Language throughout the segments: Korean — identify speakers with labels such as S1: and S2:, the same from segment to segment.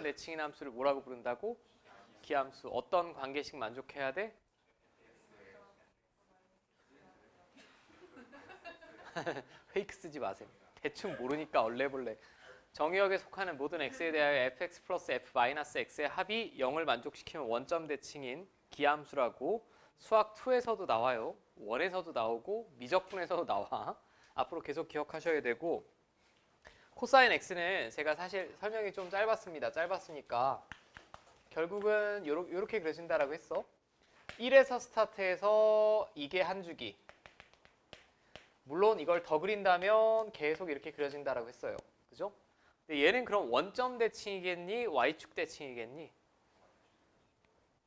S1: 대칭인 함수를 뭐라고 부른다고? 기함수. 어떤 관계식 만족해야 돼? 페이크 쓰지 마세요. 대충 모르니까 얼레벌레. 정의역에 속하는 모든 x에 대하여 fx 플러스 f 마이너스 x의 합이 0을 만족시키면 원점 대칭인 기함수라고 수학 2에서도 나와요. 1에서도 나오고 미적분에서도 나와. 앞으로 계속 기억하셔야 되고 코사인 x는 제가 사실 설명이 좀 짧았습니다. 짧았으니까 결국은 요렇게 그려진다라고 했어. 1에서 스타트해서 이게 한 주기. 물론 이걸 더 그린다면 계속 이렇게 그려진다라고 했어요. 그죠? 근데 얘는 그럼 원점 대칭이겠니? y축 대칭이겠니?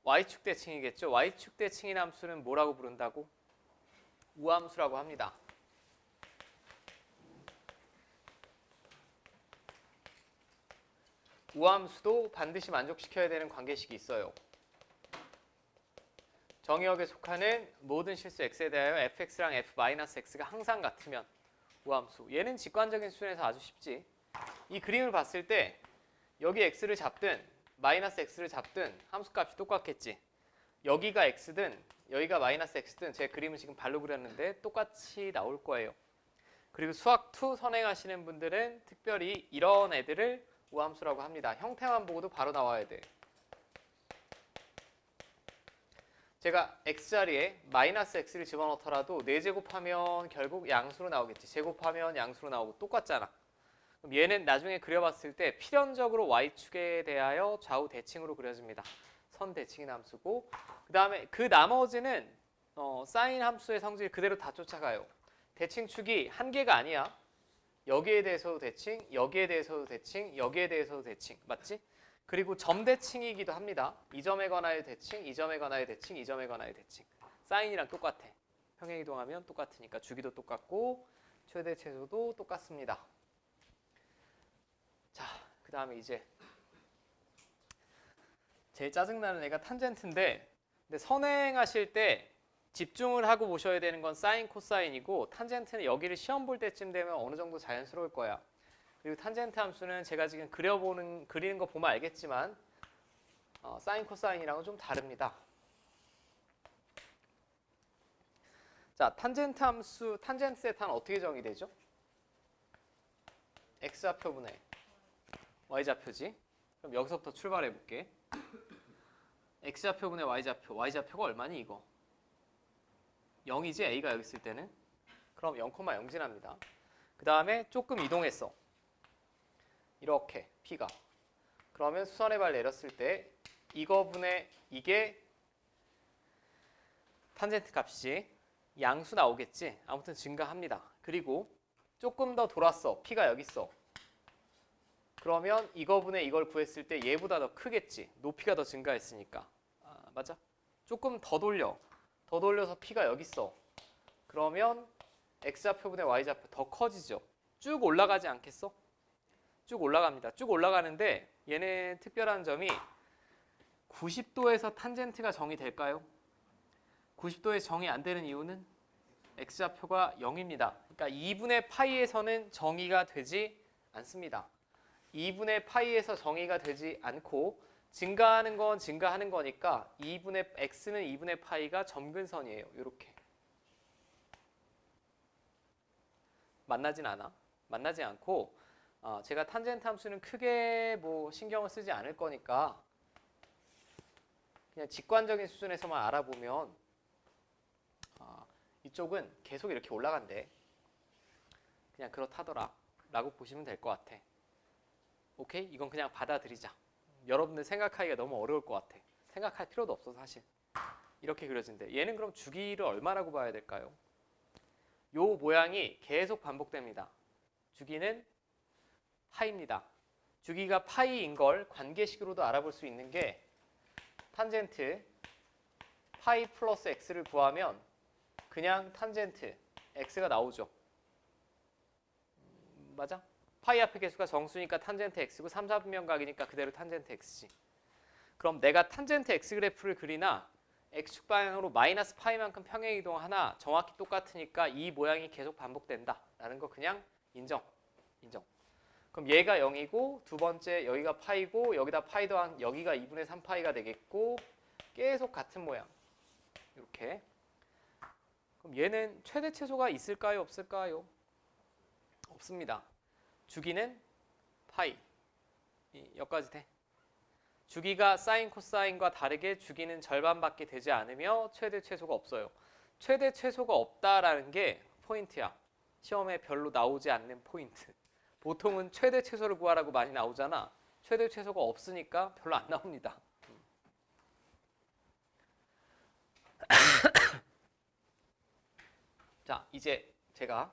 S1: y축 대칭이겠죠. y축 대칭인 함수는 뭐라고 부른다고? 우함수라고 합니다. 우함수도 반드시 만족시켜야 되는 관계식이 있어요. 정의역에 속하는 모든 실수 x에 대하여 fx랑 f-x가 항상 같으면 우함수. 얘는 직관적인 수준에서 아주 쉽지. 이 그림을 봤을 때 여기 x를 잡든 마이너스 x를 잡든 함수값이 똑같겠지. 여기가 x든 여기가 마이너스 x든 제 그림을 지금 발로 그렸는데 똑같이 나올 거예요. 그리고 수학 2 선행하시는 분들은 특별히 이런 애들을 우함수라고 합니다. 형태만 보고도 바로 나와야 돼. 제가 x자리에 마이너스 x를 집어넣더라도 4제곱하면 결국 양수로 나오겠지. 제곱하면 양수로 나오고 똑같잖아. 그럼 얘는 나중에 그려봤을 때 필연적으로 y축에 대하여 좌우 대칭으로 그려집니다. 선 대칭인 함수고 그 다음에 그 나머지는 사인 함수의 성질 그대로 다 쫓아가요. 대칭축이 한 개가 아니야. 여기에 대해서도 대칭, 여기에 대해서도 대칭, 여기에 대해서도 대칭. 맞지? 그리고 점 대칭이기도 합니다. 이 점에 관하여 대칭, 이 점에 관하여 대칭, 이 점에 관하여 대칭. 사인이랑 똑같아. 평행이동하면 똑같으니까 주기도 똑같고 최대 최소도 똑같습니다. 자, 그 다음에 이제 제일 짜증나는 애가 탄젠트인데 근데 선행하실 때 집중을 하고 보셔야 되는 건 사인, 코사인이고 탄젠트는 여기를 시험 볼 때쯤 되면 어느 정도 자연스러울 거야. 그리고 탄젠트 함수는 제가 지금 그리는 거 보면 알겠지만 사인, 코사인이랑은 좀 다릅니다. 자, 탄젠트 함수, 탄젠트 세타는 어떻게 정의되죠? x좌표분의 y좌표지. 그럼 여기서부터 출발해 볼게. x좌표분의 y좌표, y좌표가 얼마니 이거? 0이지 a가 여기 있을 때는. 그럼 0,0 지납니다. 그 다음에 조금 이동했어. 이렇게 p가. 그러면 수선의 발 내렸을 때 이거분의 이게 탄젠트 값이지. 양수 나오겠지. 아무튼 증가합니다. 그리고 조금 더 돌았어. p가 여기 있어. 그러면 이거분의 이걸 구했을 때 얘보다 더 크겠지. 높이가 더 증가했으니까. 맞아? 조금 더 돌려. 더 돌려서 p가 여기 있어. 그러면 x좌표분의 y좌표 더 커지죠. 쭉 올라가지 않겠어? 쭉 올라갑니다. 쭉 올라가는데 얘는 특별한 점이 90도에서 탄젠트가 정의될까요? 90도에서 정의 안 되는 이유는 x좌표가 0입니다. 그러니까 2분의 파이에서는 정의가 되지 않습니다. 2분의 파이에서 정의가 되지 않고 증가하는 건 증가하는 거니까 x는 2분의 파이가 점근선이에요. 이렇게. 만나진 않아. 만나지 않고 제가 탄젠트 함수는 크게 뭐 신경을 쓰지 않을 거니까 그냥 직관적인 수준에서만 알아보면 이쪽은 계속 이렇게 올라간대. 그냥 그렇다더라 라고 보시면 될 것 같아. 오케이? 이건 그냥 받아들이자. 여러분들 생각하기가 너무 어려울 것 같아. 생각할 필요도 없어 사실. 이렇게 그려진대. 얘는 그럼 주기를 얼마라고 봐야 될까요? 요 모양이 계속 반복됩니다. 주기는 파이입니다. 주기가 파이인 걸 관계식으로도 알아볼 수 있는 게 탄젠트 파이 플러스 x를 구하면 그냥 탄젠트 x가 나오죠. 맞아? 파이 앞에 개수가 정수니까 탄젠트 x고 3, 4분면각이니까 그대로 탄젠트 x지. 그럼 내가 탄젠트 x 그래프를 그리나 x축 방향으로 마이너스 파이만큼 평행이동하나 정확히 똑같으니까 이 모양이 계속 반복된다 라는 거 그냥 인정. 그럼 얘가 0이고 두 번째 여기가 파이고 여기다 파이 더한 여기가 2분의 3파이가 되겠고 계속 같은 모양. 이렇게. 그럼 얘는 최대 최소가 있을까요? 없을까요? 없습니다. 주기는 파이. 여기까지 돼. 주기가 사인 코사인과 다르게 주기는 절반밖에 되지 않으며 최대 최소가 없어요. 최대 최소가 없다라는 게 포인트야. 시험에 별로 나오지 않는 포인트. 보통은 최대 최소를 구하라고 많이 나오잖아. 최대 최소가 없으니까 별로 안 나옵니다. 자, 이제 제가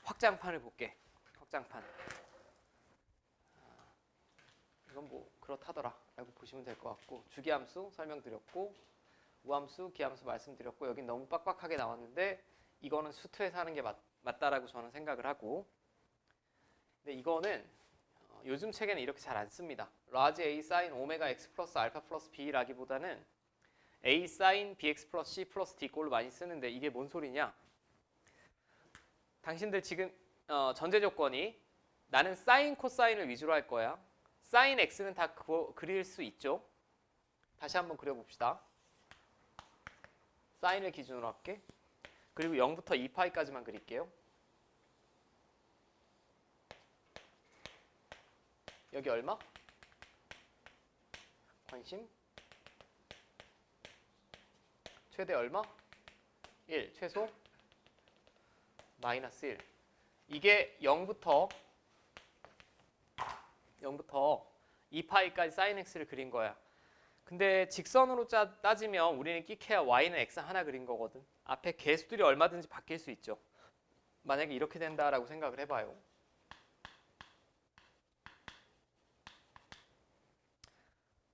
S1: 확장판을 볼게. 확장판. 이건 뭐 그렇다더라 라고 보시면 될 것 같고, 주기함수 설명드렸고 우함수, 기함수 말씀드렸고, 여긴 너무 빡빡하게 나왔는데 이거는 수투에서 하는 게 맞다라고 저는 생각을 하고, 근데 이거는 요즘 책에는 이렇게 잘 안 씁니다. 라지 A 사인 오메가 X 플러스 알파 플러스 B라기보다는 A 사인 BX 플러스 C 플러스 D 꼴로 많이 쓰는데, 이게 뭔 소리냐? 당신들 지금 전제 조건이 나는 사인 코사인을 위주로 할 거야. 사인 X는 다 그릴 수 있죠. 다시 한번 그려봅시다. 사인을 기준으로 할게. 그리고 0부터 2파이까지만 그릴게요. 여기 얼마? 관심? 최대 얼마? 1. 최소? 마이너스 1. 이게 0부터 2파이까지 사인 x를 그린 거야. 근데 직선으로 따지면 우리는 끼케야 y는 x 하나 그린 거거든. 앞에 개수들이 얼마든지 바뀔 수 있죠. 만약에 이렇게 된다라고 생각을 해봐요.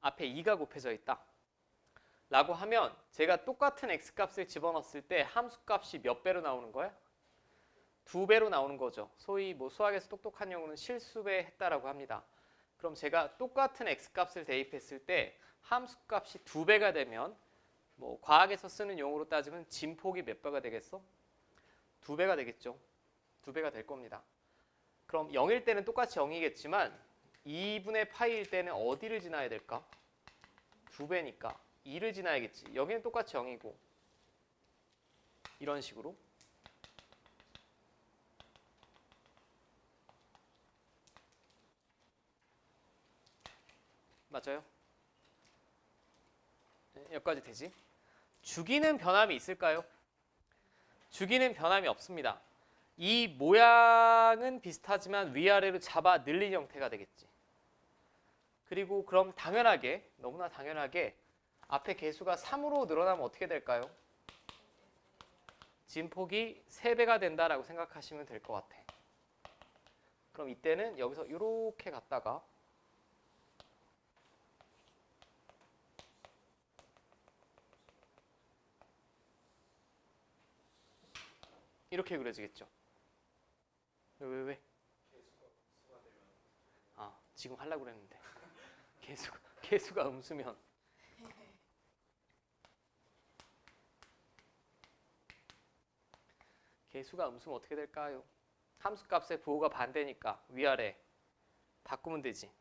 S1: 앞에 2가 곱해져 있다 라고 하면 제가 똑같은 x값을 집어넣었을 때 함수값이 몇 배로 나오는 거야? 2배로 나오는 거죠. 소위 뭐 수학에서 똑똑한 용어는 실수배 했다라고 합니다. 그럼 제가 똑같은 x값을 대입했을 때 함수값이 2배가 되면, 뭐 과학에서 쓰는 용어로 따지면 진폭이 몇 배가 되겠어? 2배가 되겠죠. 2배가 될 겁니다. 그럼 0일 때는 똑같이 0이겠지만 2분의 파이일 때는 어디를 지나야 될까? 2배니까 2를 지나야겠지. 여기는 똑같이 0이고 이런 식으로. 맞아요? 여기까지 되지? 주기는 변함이 있을까요? 주기는 변함이 없습니다. 이 모양은 비슷하지만 위아래로 잡아 늘린 형태가 되겠지. 그리고 그럼 당연하게, 너무나 당연하게 앞에 개수가 3으로 늘어나면 어떻게 될까요? 진폭이 3배가 된다라고 생각하시면 될 것 같아. 그럼 이때는 여기서 이렇게 갔다가 이렇게 그려지겠죠. 왜? 아, 지금 하려고 그랬는데. 개수가 음수면. 개수가 음수면 어떻게 될까요? 함수값의 부호가 반대니까 위아래 바꾸면 되지.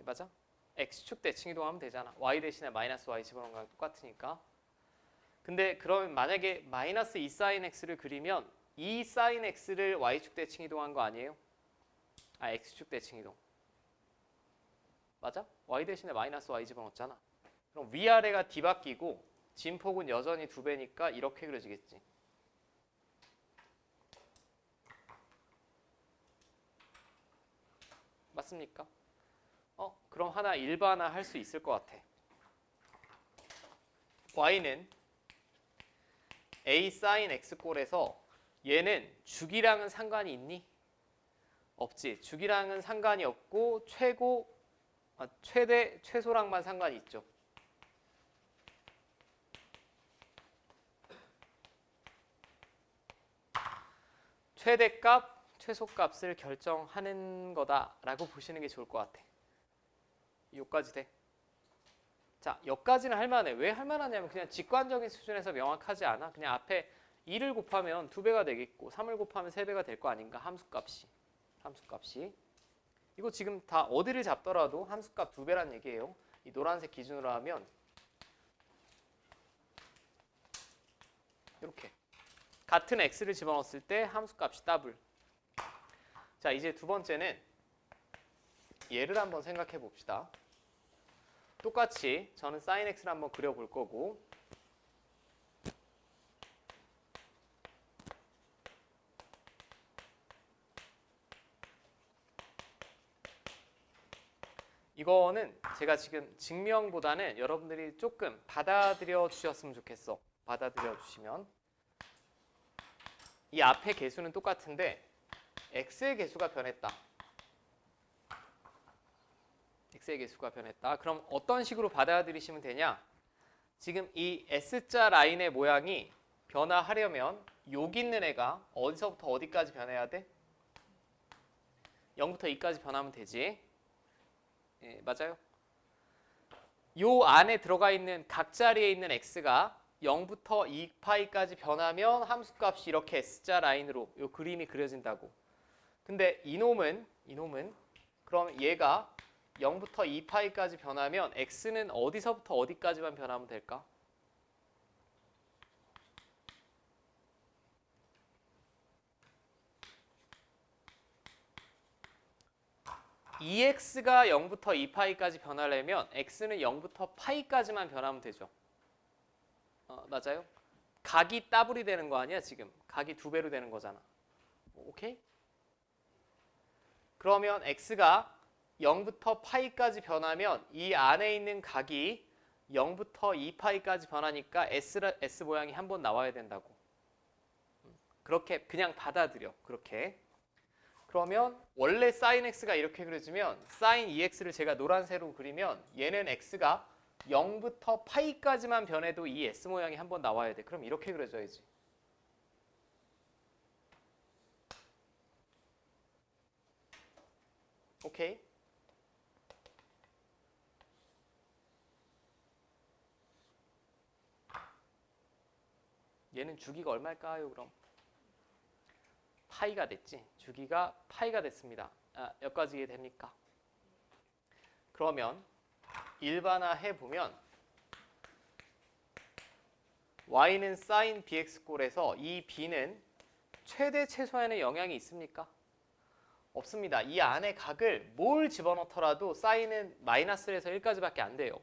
S1: 맞아? x축 대칭 이동하면 되잖아. y 대신에 마이너스 y 집어넣은 거랑 똑같으니까. 근데 그러면 만약에 마이너스 2 사인 x를 그리면 2 사인 x를 y축 대칭 이동한 거 아니에요? 아, x축 대칭 이동. 맞아? y 대신에 마이너스 y 집어넣었잖아. 그럼 위아래가 뒤바뀌고 진폭은 여전히 2배니까 이렇게 그려지겠지. 맞습니까? 그럼 하나 일반화 할 수 있을 것 같아. y는 a sin x 꼴에서 얘는 주기랑은 상관이 있니? 없지. 주기랑은 상관이 없고 최대, 최소랑만 상관이 있죠. 최대값, 최소값을 결정하는 거다라고 보시는 게 좋을 것 같아. 여기까지 돼. 자, 여기까지는 할만해. 왜 할만하냐면 그냥 직관적인 수준에서 명확하지 않아. 그냥 앞에 2를 곱하면 2배가 되겠고 3을 곱하면 3배가 될 거 아닌가? 함수값이. 이거 지금 다 어디를 잡더라도 함수값 2배란 얘기예요. 이 노란색 기준으로 하면 이렇게 같은 x를 집어넣었을 때 함수값이 더블. 자, 이제 두 번째는 얘를 한번 생각해 봅시다. 똑같이 저는 sin x를 한번 그려볼 거고 이거는 제가 지금 증명보다는 여러분들이 조금 받아들여 주셨으면 좋겠어. 받아들여 주시면 이 앞에 개수는 똑같은데 x의 개수가 변했다. x의 개수가 변했다. 그럼 어떤 식으로 받아들이시면 되냐? 지금 이 S자 라인의 모양이 변화하려면 여기 있는 애가 어디서부터 어디까지 변해야 돼? 0부터 2까지 변하면 되지. 예, 맞아요. 요 안에 들어가 있는 각 자리에 있는 x가 0부터 2파이까지 변하면 함수값이 이렇게 S자 라인으로 요 그림이 그려진다고. 근데 이놈은 그럼 얘가 0부터 2파이까지 변하면 x는 어디서부터 어디까지만 변하면 될까? EX가 0부터 2파이까지 변하려면 x는 0부터 파이까지만 변하면 되죠. 맞아요? 각이 더블이 되는 거 아니야 지금? 각이 2배로 되는 거잖아. 오케이? 그러면 x가 0부터 파이까지 변하면 이 안에 있는 각이 0부터 2파이까지 변하니까 S 모양이 한 번 나와야 된다고. 그렇게 그냥 받아들여. 그렇게. 그러면 원래 sin x가 이렇게 그려지면 sin 2x를 제가 노란색으로 그리면 얘는 x가 0부터 파이까지만 변해도 이 S 모양이 한 번 나와야 돼. 그럼 이렇게 그려져야지. 오케이? 얘는 주기가 얼마일까요, 그럼? 파이가 됐지. 주기가 파이가 됐습니다. 여기까지 이해됩니까? 그러면 일반화해 보면 y는 sin bx꼴에서 이 b는 최대 최소한의 영향이 있습니까? 없습니다. 이 안에 각을 뭘 집어넣더라도 sin은 마이너스에서 1까지밖에 안 돼요.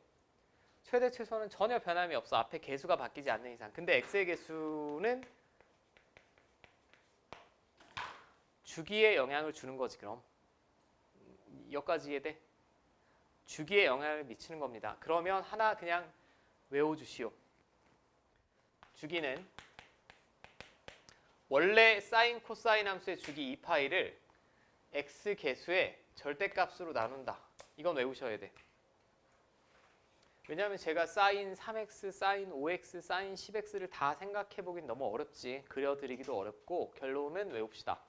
S1: 최대 최소는 전혀 변함이 없어. 앞에 개수가 바뀌지 않는 이상. 근데 x의 개수는 주기에 영향을 주는 거지 그럼. 여기까지 이해돼? 주기에 영향을 미치는 겁니다. 그러면 하나 그냥 외워주시오. 주기는 원래 sin, 코사인 함수의 주기 2파이를 x 개수의 절대값으로 나눈다. 이건 외우셔야 돼. 왜냐하면 제가 sin 3x, sin 5x, sin 10x를 다 생각해보긴 너무 어렵지. 그려드리기도 어렵고 결론은 외웁시다.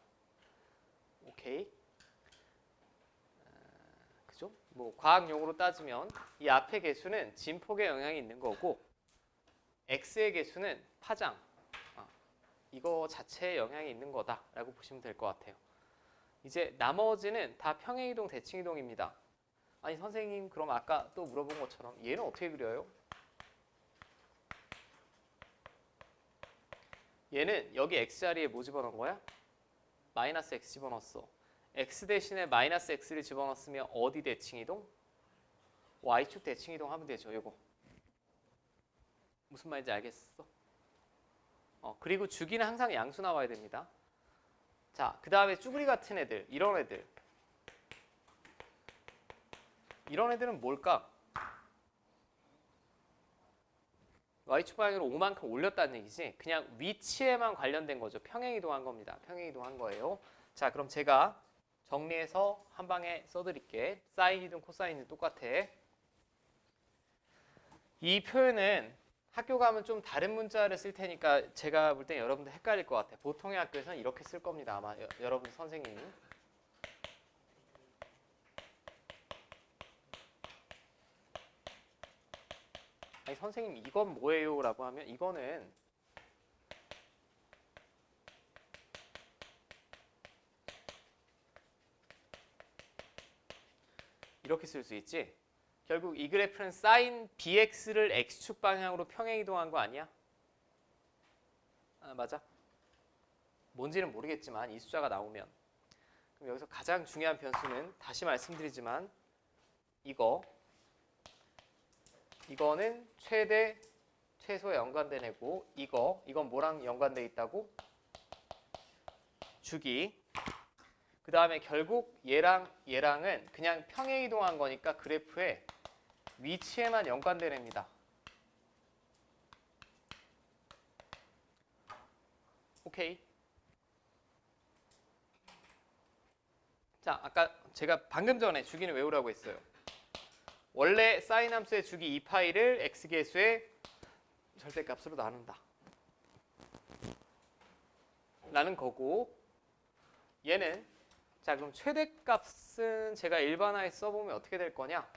S1: 오케이? 그죠? 뭐 과학용어로 따지면 이 앞의 개수는 진폭에 영향이 있는 거고 x의 개수는 파장, 이거 자체에 영향이 있는 거다라고 보시면 될 것 같아요. 이제 나머지는 다 평행이동, 대칭이동입니다. 아니 선생님 그럼 아까 또 물어본 것처럼 얘는 어떻게 그려요? 얘는 여기 x자리에 뭐 집어넣은 거야? 마이너스 x 집어넣었어. x 대신에 마이너스 x를 집어넣었으면 어디 대칭이동? y축 대칭이동 하면 되죠. 이거 무슨 말인지 알겠어? 그리고 주기는 항상 양수 나와야 됩니다. 자, 그 다음에 쭈그리 같은 애들, 이런 애들은 뭘까? y축 방향으로 5만큼 올렸다는 얘기지. 그냥 위치에만 관련된 거죠. 평행이동한 겁니다. 평행이동한 거예요. 자, 그럼 제가 정리해서 한 방에 써드릴게. 사인이든 코사인이든 똑같아. 이 표현은 학교 가면 좀 다른 문자를 쓸 테니까 제가 볼 땐 여러분들 헷갈릴 것 같아. 보통의 학교에서는 이렇게 쓸 겁니다. 아마 여러분 선생님이. 아니 선생님 이건 뭐예요? 라고 하면 이거는 이렇게 쓸 수 있지. 결국 이 그래프는 sin bx를 x축 방향으로 평행 이동한 거 아니야? 아, 맞아. 뭔지는 모르겠지만 이 숫자가 나오면. 그럼 여기서 가장 중요한 변수는 다시 말씀드리지만 이거는 최대 최소에 연관된 애고 이건 뭐랑 연관돼 있다고? 주기. 그 다음에 결국 얘랑은 그냥 평행 이동한 거니까 그래프의 위치에만 연관된 애입니다. 오케이. 자, 아까 제가 방금 전에 주기는 외우라고 했어요. 원래 사인 함수의 주기 2파이를 x계수의 절대값으로 나눈다. 라는 거고 얘는 자 그럼 최대값은 제가 일반화에 써보면 어떻게 될 거냐?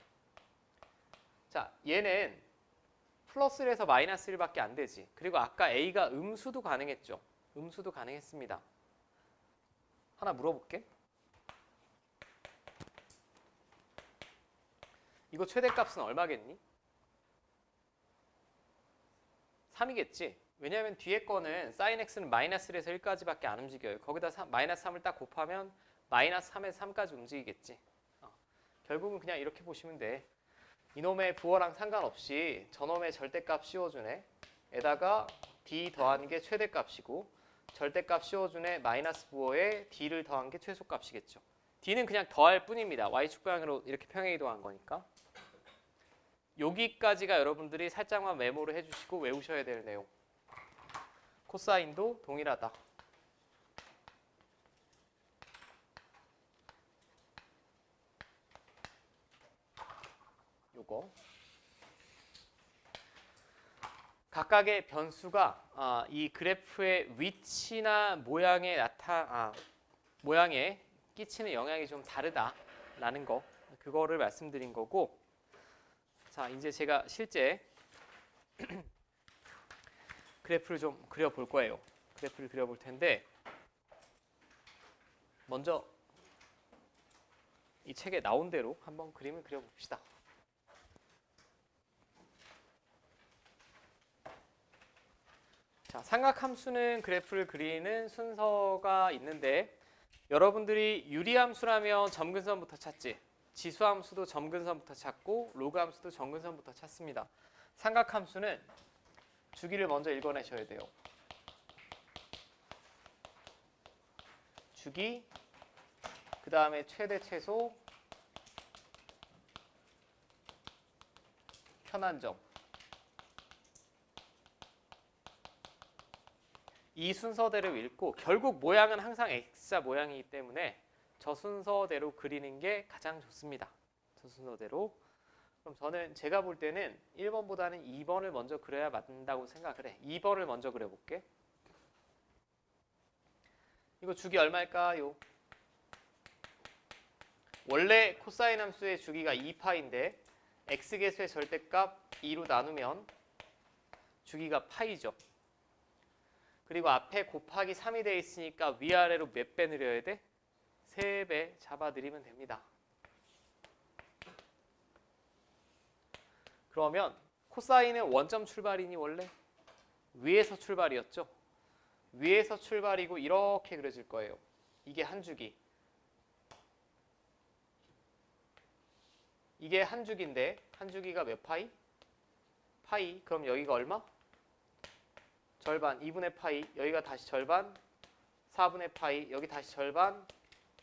S1: 자 얘는 플러스 1에서 마이너스 1밖에 안 되지. 그리고 아까 a가 음수도 가능했죠. 음수도 가능했습니다. 하나 물어볼게. 이거 최대값은 얼마겠니? 3이겠지. 왜냐하면 뒤에 거는 sin x는 마이너스 1에서 1까지밖에 안 움직여요. 거기다 마이너스 3을 딱 곱하면 마이너스 3에서 3까지 움직이겠지. 결국은 그냥 이렇게 보시면 돼. 이놈의 부호랑 상관없이 저놈의 절대값 씌워준 애에다가 d 더한 게 최대값이고 절대값 씌워준 애 마이너스 부호에 d를 더한 게 최소값이겠죠. d는 그냥 더할 뿐입니다. y축 방향으로 이렇게 평행 이동한 거니까. 여기까지가 여러분들이 살짝만 메모를 해주시고 외우셔야 될 내용. 코사인도 동일하다. 요거. 각각의 변수가 이 그래프의 위치나 모양에 모양에 끼치는 영향이 좀 다르다라는 거. 그거를 말씀드린 거고. 자, 이제 제가 실제 그래프를 좀 그려볼 거예요. 그래프를 그려볼 텐데 먼저 이 책에 나온 대로 한번 그림을 그려봅시다. 자, 삼각함수는 그래프를 그리는 순서가 있는데 여러분들이 유리함수라면 점근선부터 찾지. 지수함수도 점근선부터 찾고 로그함수도 점근선부터 찾습니다. 삼각함수는 주기를 먼저 읽어내셔야 돼요. 주기, 그 다음에 최대, 최소, 편한점. 이 순서대로 읽고 결국 모양은 항상 X자 모양이기 때문에 저 순서대로 그리는 게 가장 좋습니다. 저 순서대로. 그럼 저는 제가 볼 때는 1번보다는 2번을 먼저 그려야 맞는다고 생각을 해. 2번을 먼저 그려볼게. 이거 주기 얼마일까요? 원래 코사인 함수의 주기가 2파인데 x계수의 절대값 2로 나누면 주기가 파이죠. 그리고 앞에 곱하기 3이 되어 있으니까 위아래로 몇 배 늘려야 돼? 3배 잡아드리면 됩니다. 그러면 코사인은 원점 출발이니 원래? 위에서 출발이었죠? 위에서 출발이고 이렇게 그려질 거예요. 이게 한 주기. 이게 한 주기인데 한 주기가 몇 파이? 파이. 그럼 여기가 얼마? 절반. 2분의 파이. 여기가 다시 절반. 4분의 파이. 여기 다시 절반.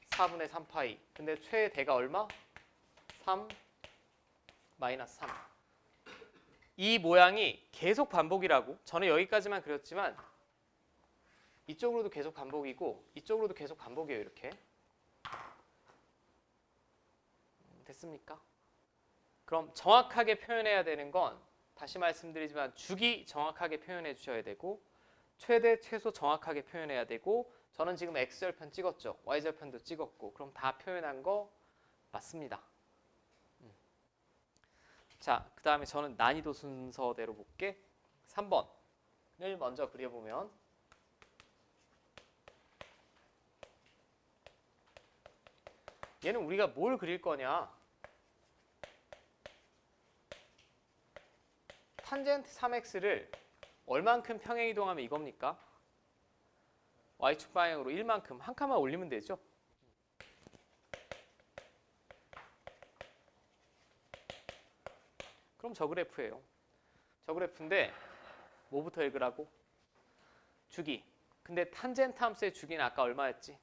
S1: 4분의 3파이. 근데 최대가 얼마? 3 마이너스 3. 이 모양이 계속 반복이라고. 저는 여기까지만 그렸지만 이쪽으로도 계속 반복이고 이쪽으로도 계속 반복이에요. 이렇게. 됐습니까? 그럼 정확하게 표현해야 되는 건 다시 말씀드리지만 주기 정확하게 표현해 주셔야 되고 최대, 최소 정확하게 표현해야 되고 저는 지금 X절편 찍었죠. Y절편도 찍었고 그럼 다 표현한 거 맞습니다. 자, 그 다음에 저는 난이도 순서대로 볼게. 3번을 먼저 그려보면 얘는 우리가 뭘 그릴 거냐? 탄젠트 3x를 얼만큼 평행 이동하면 이겁니까? y축 방향으로 1만큼 한 칸만 올리면 되죠. 그럼 저 그래프예요. 저 그래프인데 뭐부터 읽으라고? 주기. 근데 탄젠트 함수의 주기는 아까 얼마였지?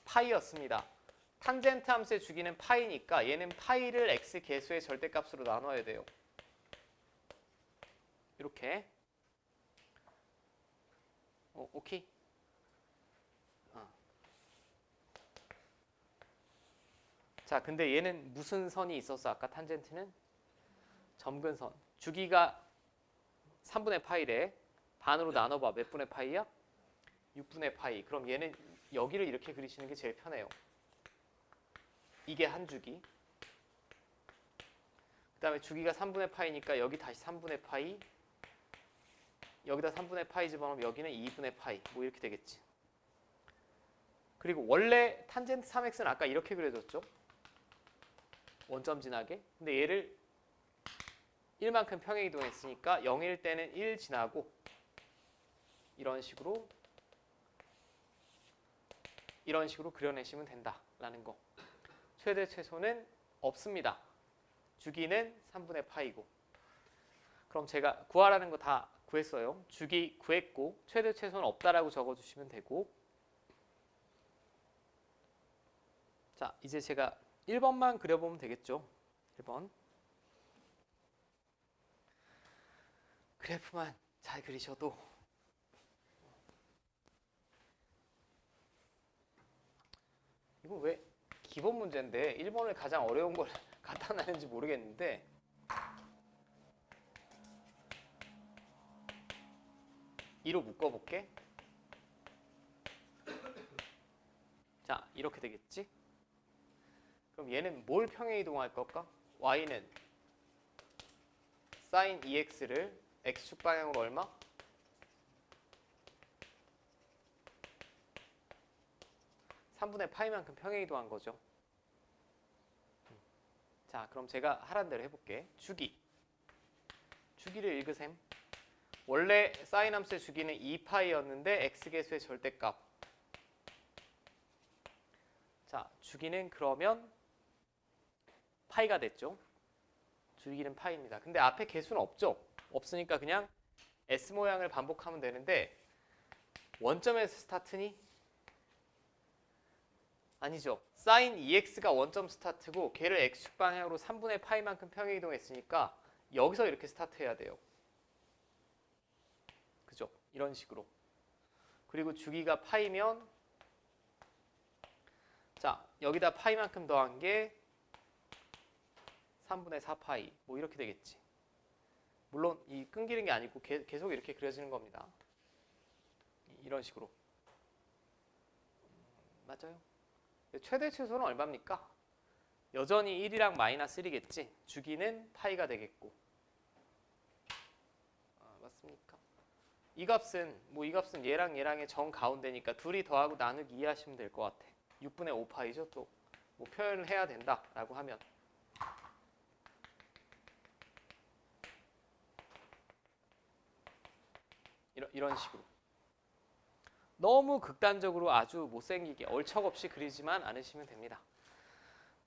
S1: 파이였습니다. 탄젠트 함수의 주기는 파이니까 얘는 파이를 x 개수의 절대값으로 나눠야 돼요. 이렇게. 오케이. 자, 근데 얘는 무슨 선이 있었어? 아까 탄젠트는 점근선. 주기가 3분의 파이래. 반으로 나눠봐. 몇 분의 파이야? 6분의 파이. 그럼 얘는 여기를 이렇게 그리시는 게 제일 편해요. 이게 한 주기. 그 다음에 주기가 3분의 파이니까 여기 다시 3분의 파이. 여기다 3분의 파이 집어넣으면 여기는 2분의 파이. 뭐 이렇게 되겠지. 그리고 원래 탄젠트 3x는 아까 이렇게 그려졌죠? 원점 지나게. 근데 얘를 1만큼 평행 이동했으니까 0일 때는 1 지나고 이런 식으로 그려내시면 된다라는 거. 최대 최소는 없습니다. 주기는 3분의 파이고. 그럼 제가 구하라는 거 다 구했어요. 주기 구했고 최대 최소는 없다라고 적어주시면 되고. 자, 이제 제가 1번만 그려보면 되겠죠. 1번. 그래프만 잘 그리셔도 이거 왜 기본 문제인데 1번을 가장 어려운 걸 갖다 놨는지 모르겠는데 2로 묶어볼게. 자, 이렇게 되겠지? 그럼 얘는 뭘 평행 이동할 걸까? y는 sin 2x를 x축 방향으로 얼마? (3분의 파이만큼) 평행 이동한 거죠. 자, 그럼 제가 하란 대로 해볼게. 주기를 읽으셈. 원래 사인 함수의 주기는 2파이였는데 x계수의 절대값. 자, 주기는 그러면 파이가 됐죠. 주기는 파이입니다. 근데 앞에 개수는 없죠. 없으니까 그냥 S 모양을 반복하면 되는데 원점에서 스타트니? 아니죠. 사인 2x가 원점 스타트고 걔를 x축 방향으로 3분의 파이만큼 평행 이동했으니까 여기서 이렇게 스타트해야 돼요. 그죠? 이런 식으로. 그리고 주기가 파이면 자, 여기다 파이만큼 더한 게 3분의 4파이 뭐 이렇게 되겠지. 물론 이 끊기는 게 아니고 계속 이렇게 그려지는 겁니다. 이런 식으로. 맞아요. 최대 최소는 얼마입니까? 여전히 1이랑 마이너스 1이겠지. 주기는 파이가 되겠고. 맞습니까? 이 값은 얘랑 얘랑의 정 가운데니까 둘이 더하고 나누기 2 하시면 될 것 같아. 6분의 5파이죠. 또 뭐 표현을 해야 된다라고 하면. 이런 식으로. 너무 극단적으로 아주 못생기게 얼척없이 그리지만 않으시면 됩니다.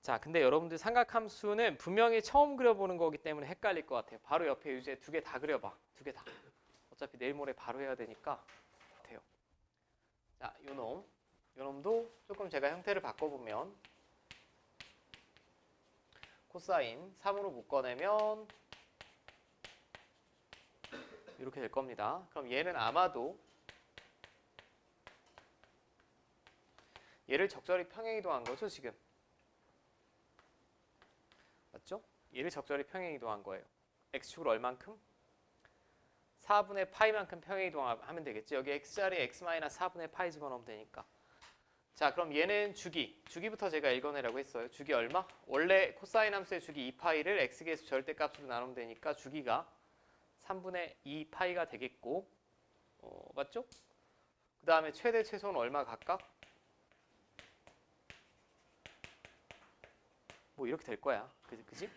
S1: 자, 근데 여러분들 삼각함수는 분명히 처음 그려보는 거기 때문에 헷갈릴 것 같아요. 바로 옆에 유제 2개 다 그려봐. 2개 다. 어차피 내일 모레 바로 해야 되니까 돼요. 자, 요놈도 조금 제가 형태를 바꿔보면 코사인 3으로 묶어내면 이렇게 될 겁니다. 그럼 얘는 아마도 얘를 적절히 평행 이동한 거죠, 지금. 맞죠? 얘를 적절히 평행 이동한 거예요. x축을 얼만큼? 4분의 파이만큼 평행 이동하면 되겠지. 여기 x자리에 x-4분의 파이 집어넣으면 되니까. 자, 그럼 얘는 주기부터 제가 읽어내라고 했어요. 주기 얼마? 원래 코사인 함수의 주기 2파이를 x계수 절대값으로 나누면 되니까 주기가 3분의 2파이가 되겠고, 맞죠? 그 다음에 최대 최소는 얼마 각각? 뭐 이렇게 될 거야. 그지?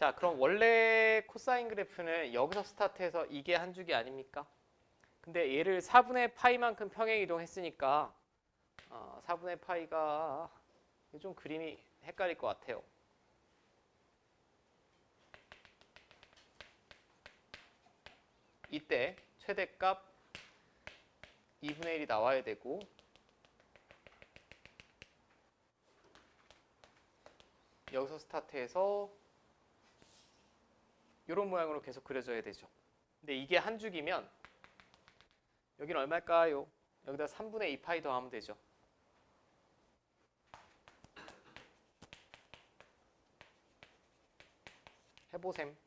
S1: 자, 그럼 원래 코사인 그래프는 여기서 스타트해서 이게 한 주기 아닙니까? 근데 얘를 4분의 파이만큼 평행 이동했으니까 4분의 파이가 좀 그림이 헷갈릴 것 같아요. 이때 최대값 2분의 1이 나와야 되고 여기서 스타트해서 이런 모양으로 계속 그려져야 되죠. 근데 이게 한 주기면 여기는 얼마일까요? 여기다 3분의 2 파이 더하면 되죠. 해보셈.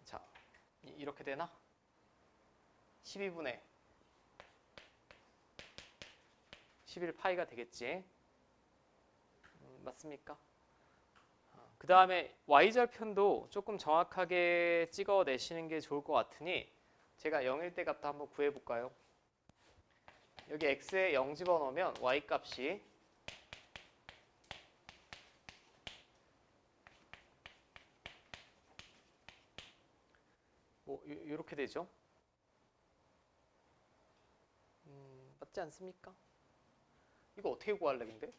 S1: 자, 이렇게 되나? 12분의 11 파이가 되겠지. 맞습니까? 그 다음에 y절편도 조금 정확하게 찍어내시는 게 좋을 것 같으니 제가 0일 때 값도 한번 구해볼까요? 여기 x에 0 집어넣으면 y 값이 뭐 이렇게 되죠. 맞지 않습니까? 이거 어떻게 구할래 근데?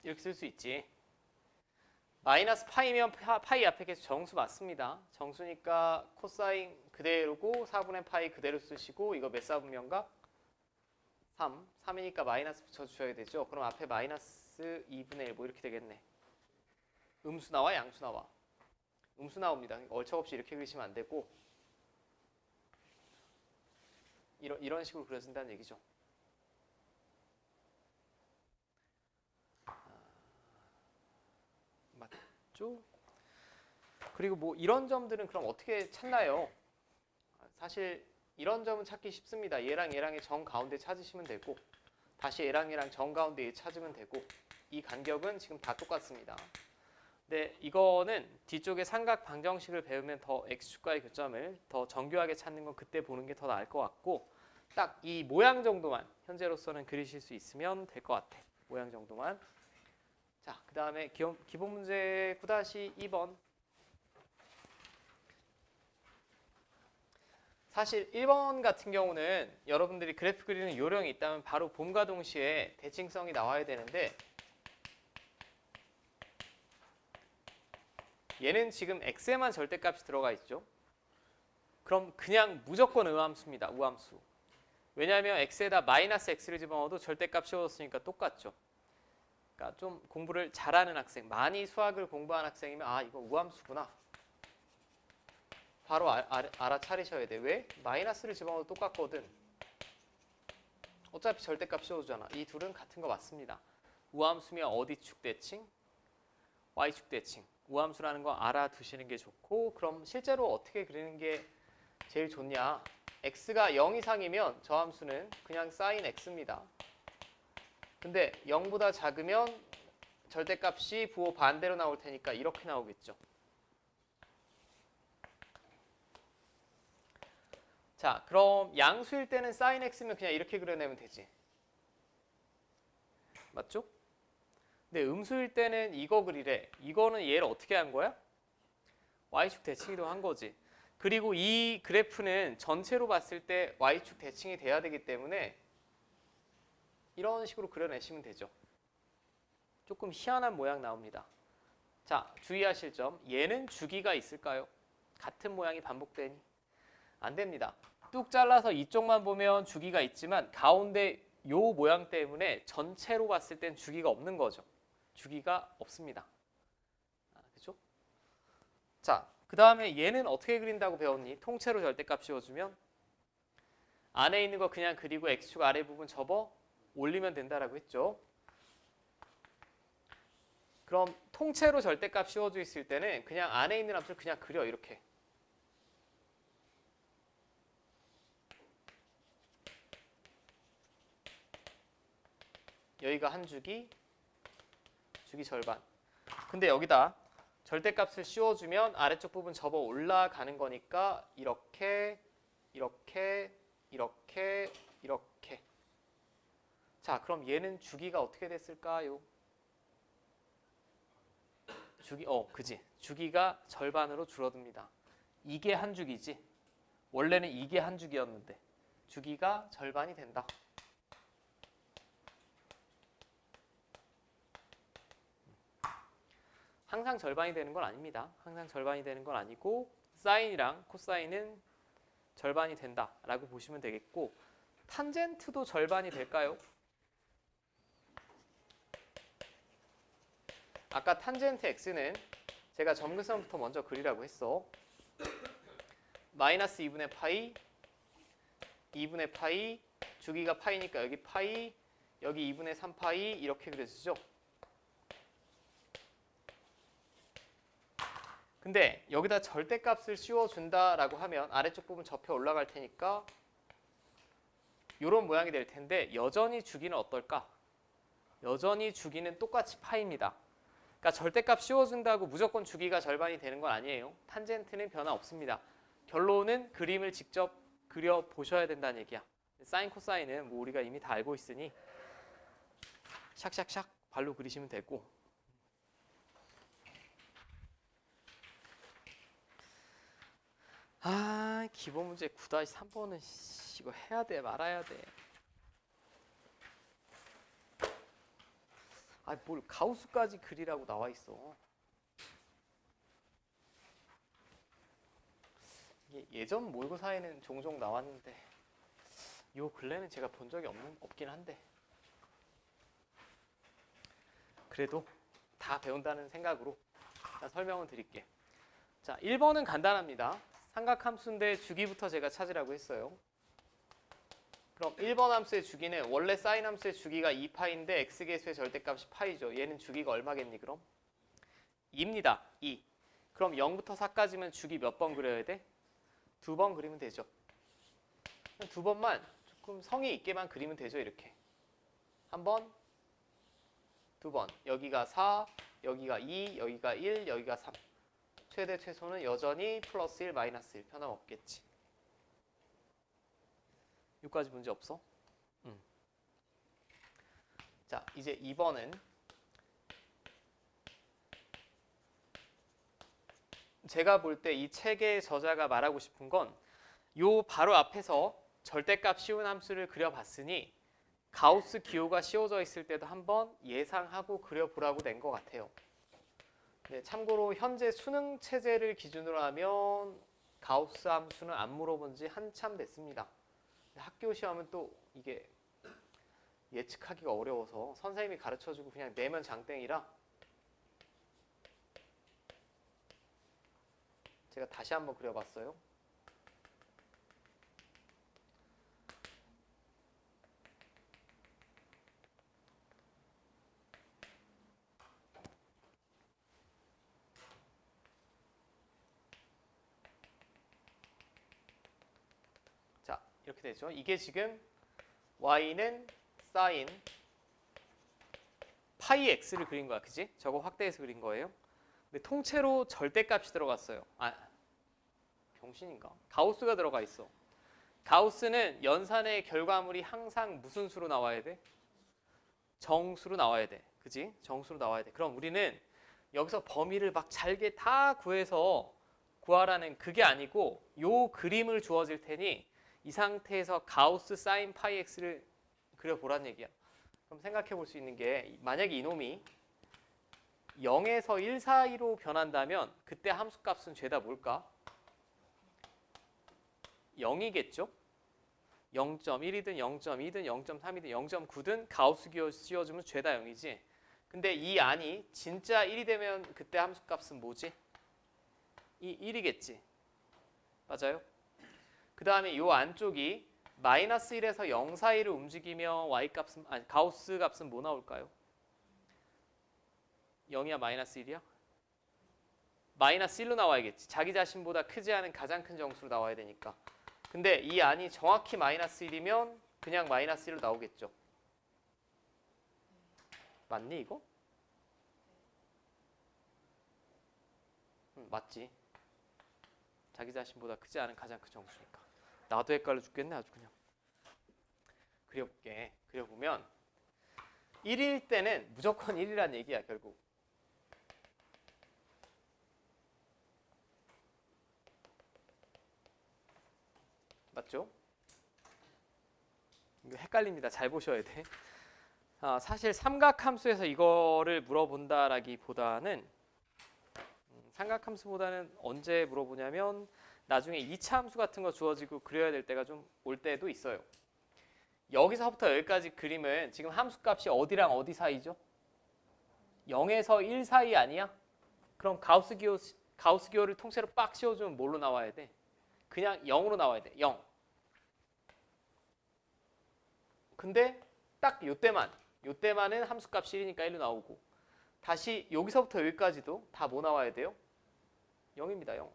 S1: 이렇게 쓸 수 있지. 마이너스 파이면 파이 앞에 계속 정수 맞습니다. 정수니까 코사인 그대로고 4분의 파이 그대로 쓰시고 이거 몇 사분면각? 3. 3이니까 마이너스 붙여주셔야 되죠. 그럼 앞에 마이너스 2분의 1 뭐 이렇게 되겠네. 음수 나와 양수 나와? 음수 나옵니다. 얼척없이 이렇게 그리시면 안 되고 이런 식으로 그려진다는 얘기죠. 맞죠? 그리고 뭐 이런 점들은 그럼 어떻게 찾나요? 사실 이런 점은 찾기 쉽습니다. 얘랑 얘랑의 정 가운데 찾으시면 되고 다시 얘랑 얘랑 정 가운데 얘 찾으면 되고 이 간격은 지금 다 똑같습니다. 근데 이거는 뒤쪽에 삼각 방정식을 배우면 더 x축과의 교점을 더 정교하게 찾는 건 그때 보는 게 더 나을 것 같고 딱 이 모양 정도만 현재로서는 그리실 수 있으면 될 것 같아. 모양 정도만. 자, 그 다음에 기본 문제 9-2번. 사실 1번 같은 경우는 여러분들이 그래프 그리는 요령이 있다면 바로 봄과 동시에 대칭성이 나와야 되는데 얘는 지금 x에만 절대값이 들어가 있죠. 그럼 그냥 무조건 우함수입니다. 우함수. 왜냐하면 x에다 마이너스 x를 집어넣어도 절대값 씌워줬으니까 똑같죠. 그러니까 좀 공부를 잘하는 학생, 많이 수학을 공부한 학생이면 아 이거 우함수구나. 바로 알아차리셔야 돼. 왜? 마이너스를 집어넣어도 똑같거든. 어차피 절대값 씌워주잖아. 이 둘은 같은 거 맞습니다. 우함수면 어디 축 대칭? y축 대칭. 우함수라는 거 알아두시는 게 좋고 그럼 실제로 어떻게 그리는 게 제일 좋냐? x가 0 이상이면 저 함수는 그냥 sin x입니다. 근데 0보다 작으면 절대값이 부호 반대로 나올 테니까 이렇게 나오겠죠. 자, 그럼 양수일 때는 sin x면 그냥 이렇게 그려내면 되지. 맞죠? 근데 음수일 때는 이거 그리래. 이거는 얘를 어떻게 한 거야? y축 대칭이도 한 거지. 그리고 이 그래프는 전체로 봤을 때 y축 대칭이 돼야 되기 때문에 이런 식으로 그려내시면 되죠. 조금 희한한 모양 나옵니다. 자, 주의하실 점. 얘는 주기가 있을까요? 같은 모양이 반복되니? 안 됩니다. 뚝 잘라서 이쪽만 보면 주기가 있지만 가운데 요 모양 때문에 전체로 봤을 땐 주기가 없는 거죠. 주기가 없습니다. 그죠? 자, 그 다음에 얘는 어떻게 그린다고 배웠니? 통째로 절대값 씌워주면 안에 있는 거 그냥 그리고 x축 아래 부분 접어 올리면 된다라고 했죠. 그럼 통째로 절대값 씌워져 있을 때는 그냥 안에 있는 함수를 그냥 그려 이렇게. 여기가 한 주기, 주기 절반. 근데 여기다 절대값을 씌워주면 아래쪽 부분 접어 올라가는 거니까 이렇게, 이렇게, 이렇게 이렇게. 자, 그럼 얘는 주기가 어떻게 됐을까요? 그지. 주기가 절반으로 줄어듭니다. 이게 한 주기지. 원래는 이게 한 주기였는데 주기가 절반이 된다. 항상 절반이 되는 건 아닙니다. 항상 절반이 되는 건 아니고 사인이랑 코사인은 절반이 된다라고 보시면 되겠고, 탄젠트도 절반이 될까요? 아까 탄젠트 x는 제가 점근선부터 먼저 그리라고 했어. 마이너스 2분의 파이, 2분의 파이, 주기가 파이니까 여기 파이, 여기 2분의 3파이 이렇게 그려지죠. 근데 여기다 절대값을 씌워준다라고 하면 아래쪽 부분 접혀 올라갈 테니까 이런 모양이 될 텐데, 여전히 주기는 어떨까? 여전히 주기는 똑같이 파입니다. 그러니까 절대값 씌워준다고 무조건 주기가 절반이 되는 건 아니에요. 탄젠트는 변화 없습니다. 결론은 그림을 직접 그려보셔야 된다는 얘기야. 사인, 코사인은 뭐 우리가 이미 다 알고 있으니 샥샥샥 발로 그리시면 되고, 기본 문제 9-3번은 이거 해야 돼 말아야 돼. 뭘 가우스까지 그리라고 나와 있어. 이게 예전 모의고사에는 종종 나왔는데 요 근래는 제가 본 적이 없긴 한데, 그래도 다 배운다는 생각으로 일단 설명을 드릴게. 자, 1번은 간단합니다. 삼각함수인데 주기부터 제가 찾으라고 했어요. 그럼 1번 함수의 주기는 원래 사인 함수의 주기가 2파인데 x계수의 절대값이 파이죠. 얘는 주기가 얼마겠니 그럼? 2입니다. 2. 그럼 0부터 4까지면 주기 몇 번 그려야 돼? 2번 그리면 되죠. 2번만 조금 성의 있게만 그리면 되죠. 이렇게. 한 번, 2번. 여기가 4, 여기가 2, 여기가 1, 여기가 3. 최대 최소는 여전히 플러스 1, 마이너스 1 변함없겠지. 여기까지 문제 없어? 자, 이제 2번은 제가 볼 때 이 책의 저자가 말하고 싶은 건 요 바로 앞에서 절대값 씌운 함수를 그려봤으니 가우스 기호가 씌워져 있을 때도 한번 예상하고 그려보라고 낸 것 같아요. 네, 참고로 현재 수능 체제를 기준으로 하면 가우스 함수는 안 물어본 지 한참 됐습니다. 학교 시험은 또 이게 예측하기가 어려워서 선생님이 가르쳐주고 그냥 내면 장땡이라 제가 다시 한번 그려봤어요. 자, 이렇게 되죠. 이게 지금 y는 사인 파이 x를 그린 거야. 그지? 저거 확대해서 그린 거예요. 근데 통째로 절대값이 들어갔어요. 병신인가? 가우스가 들어가 있어. 가우스는 연산의 결과물이 항상 무슨 수로 나와야 돼? 정수로 나와야 돼. 그지? 정수로 나와야 돼. 그럼 우리는 여기서 범위를 막 잘게 다 구해서 구하라는 그게 아니고 요 그림을 주어질 테니 이 상태에서 가우스 사인 파이 x를 그려보란 얘기야. 그럼 생각해 볼 수 있는 게, 만약에 이놈이 0에서 1 사이로 변한다면 그때 함수값은 죄다 뭘까? 0이겠죠? 0.1이든 0.2든 0.3이든 0.9든 가우스 기호 씌워주면 죄다 0이지. 근데 이 안이 진짜 1이 되면 그때 함수값은 뭐지? 이 1이겠지. 맞아요? 그 다음에 이 안쪽이 마이너스 1에서 0 사이를 움직이면 y값은, 가우스 값은 뭐 나올까요? 0이야 마이너스 1이야? 마이너스 1로 나와야겠지. 자기 자신보다 크지 않은 가장 큰 정수로 나와야 되니까. 근데 이 안이 정확히 마이너스 1이면 그냥 마이너스 1로 나오겠죠. 맞니 이거? 맞지. 자기 자신보다 크지 않은 가장 큰 정수니까. 나도 헷갈려 죽겠네 아주 그냥. 그려볼게. 그려보면 1일 때는 무조건 1이란 얘기야 결국. 맞죠? 이거 헷갈립니다. 잘 보셔야 돼. 사실 삼각함수에서 이거를 물어본다라기보다는 삼각함수보다는 언제 물어보냐면 나중에 2차 함수 같은 거 주어지고 그려야 될 때가 좀 올 때도 있어요. 여기서부터 여기까지 그림은 지금 함수값이 어디랑 어디 사이죠? 0에서 1 사이 아니야? 그럼 가우스 기호를 통째로 빡 씌워주면 뭘로 나와야 돼? 그냥 0으로 나와야 돼. 0. 근데 딱 요때만은 함수값이 1이니까 1로 나오고 다시 여기서부터 여기까지도 다 뭐 나와야 돼요? 0입니다. 0.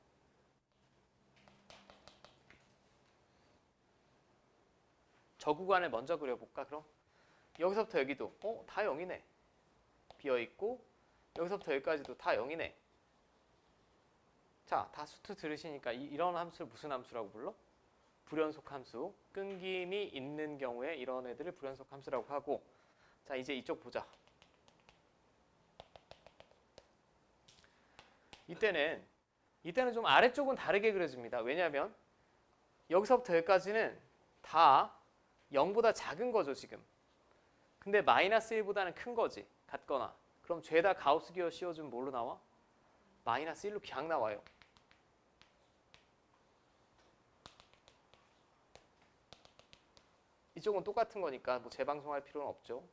S1: 저 구간을 먼저 그려볼까 그럼? 여기서부터 여기도 다 0이네. 비어있고 여기서부터 여기까지도 다 0이네. 자, 다 수트 들으시니까 이런 함수를 무슨 함수라고 불러? 불연속 함수. 끊김이 있는 경우에 이런 애들을 불연속 함수라고 하고 자, 이제 이쪽 보자. 이때는 좀 아래쪽은 다르게 그려집니다. 왜냐하면 여기서부터 여기까지는 다 0보다 작은 거죠 지금. 근데 마이너스 1보다는 큰 거지 같거나. 그럼 죄다 가우스 기호 씌워주면 뭘로 나와? 마이너스 1로 그냥 나와요. 이쪽은 똑같은 거니까 뭐 재방송할 필요는 없죠.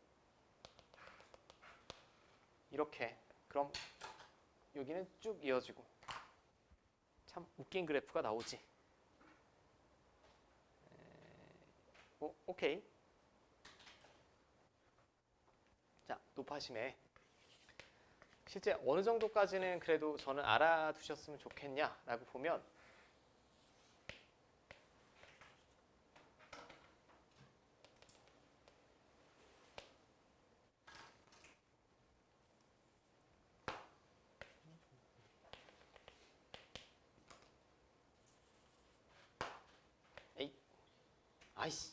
S1: 이렇게. 그럼 여기는 쭉 이어지고 참 웃긴 그래프가 나오지. 오케이. 자, 높아심에 실제 어느 정도까지는 그래도 저는 알아두셨으면 좋겠냐라고 보면 에이, 아이씨,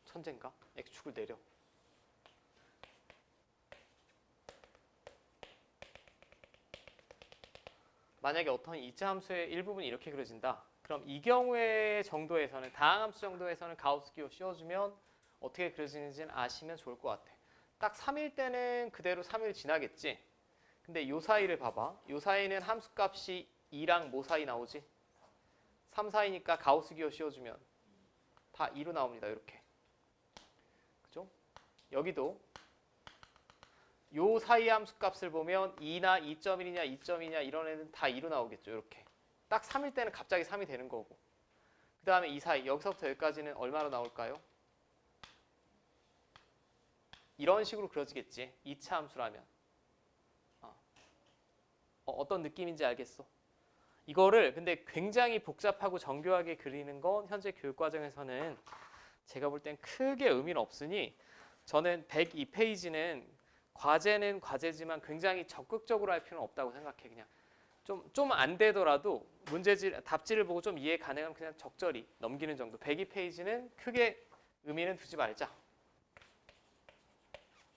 S1: 천재인가? X축을 내려. 만약에 어떤 2차 함수의 일부분이 이렇게 그려진다. 그럼 이 경우의 정도에서는 다항함수 정도에서는 가우스 기호 씌워주면 어떻게 그려지는지는 아시면 좋을 것 같아. 딱 3일 때는 그대로 3일 지나겠지. 근데 요 사이를 봐봐. 요 사이는 함수값이 2랑 뭐 사이 나오지? 3 사이니까 가우스 기호 씌워주면 다 2로 나옵니다. 이렇게. 그죠? 여기도 요 사이 함수값을 보면 2나 2.1이냐 2.2냐 이런 애는 다 2로 나오겠죠. 이렇게. 딱 3일 때는 갑자기 3이 되는 거고. 그 다음에 이 사이 여기서부터 여기까지는 얼마로 나올까요? 이런 식으로 그려지겠지. 2차 함수라면. 어떤 느낌인지 알겠어? 이거를 근데 굉장히 복잡하고 정교하게 그리는 건 현재 교육과정에서는 제가 볼 땐 크게 의미는 없으니 저는 102페이지는 과제는 과제지만 굉장히 적극적으로 할 필요는 없다고 생각해. 그냥 좀 안 되더라도 문제질, 답지를 보고 좀 이해 가능하면 그냥 적절히 넘기는 정도. 102페이지는 크게 의미는 두지 말자.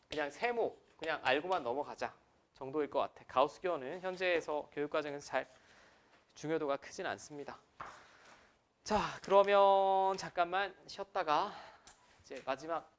S1: 그냥 세모, 그냥 알고만 넘어가자 정도일 것 같아. 가우스 기호는 현재에서 교육과정에서 잘 중요도가 크진 않습니다. 자, 그러면 잠깐만 쉬었다가 이제 마지막